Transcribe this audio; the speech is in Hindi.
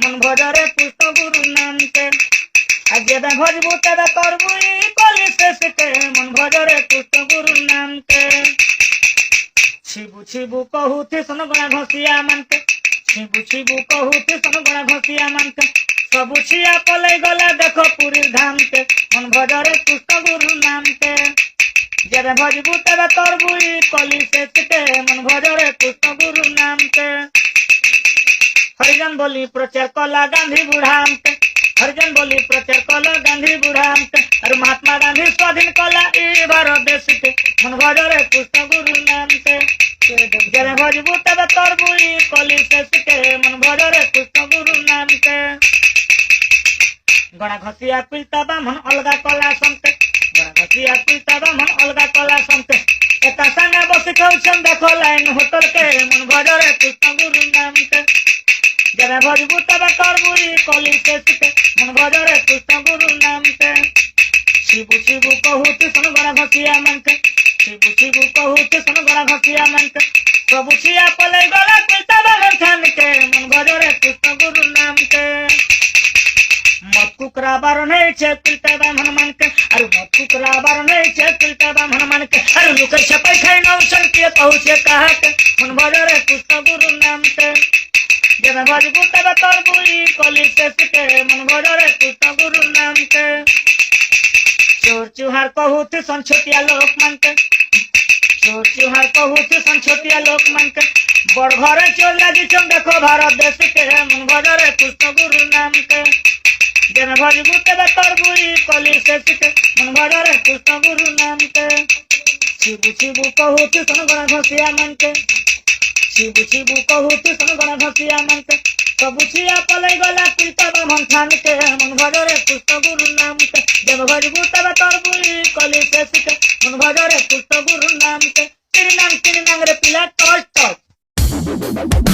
मन भजरे कृष्ण गुरु नाम के जेबे भजबू तेबे करबू कली शेष के मन भजरे कृष्ण गुरु नाम के छिबू छिबू कहूथि सन गणा घसिया मन के छिबू छिबू कहूथि सन गणा घसिया मन के सबु छिया पलै गला देखो पुरी धाम के मन भजरे कृष्ण गुरु नाम के जेबे भजबू तेबे करबू कली शेष के मन भजरे कृष्ण गुरु नाम के हरिजन बोली प्रचार कला गांधी बुढ़ाम के हरिजन बोली प्रचार कला गांधी बुढ़ाम के और महात्मा गांधी स्वाधीन कला ई भारत देश के मन भजरे कृष्ण गुरु नाम के जेबे भजबू तेबे करबू कली शेष के मन भजरे कृष्ण गुरु नाम के गणा घसिया पिलता बामन अलगा कला संते गणा घसिया पिलता बामन अलगा कला संते एता संगे बसी कौशन देखो लाइन होटल के मन भजरे कृष्ण गुरु नाम के जेबे भजबू तेबे करबू कली शेष के मन भजरे कृष्ण गुरु नाम के छिबू छिबू कहूथि सन गणा घसिया मन के छिबू छिबू कहूथि सन गणा घसिया मन के सबु छिया पलै गला पिलता बामन थान के मन भजरे कृष्ण गुरु नाम के मत कुकरा बार नहीं छे पिलता बामन मन के अरे मत कुकरा बार नहीं छे पिलता बामन मन के अरे लुकै छपै खाइ नौसन के पहुँचे कहा के मन भजरे कृष्ण गुरु नाम के जेबे भजबू तेबे करबू कली शेष के मन भजरे कृष्ण गुरु नाम के चोर चुहार कहूथि सन छोटिया लोक मन के चोर चुहार कहूथि सन छोटिया लोक मन के बड़ घरे चोर लागी चम देखो भारत देश के मन भजरे कृष्ण गुरु नाम के जेबे भजबू तेबे करबू कली शेष के मन भजरे कृष्ण गुरु नाम के छिबू छिबू कहूथि सन गणा घसिया मन के छिबू छिबू कहूथि सन गणा घसिया मन के सबु छिया पलै गला कृष्ण बामन थान के मन भजरे कृष्ण गुरु नाम के जेबे भजबू तेबे करबू कली शेष के मन भजरे कृष्ण गुरु नाम के तिरनांग रे पिला टच टच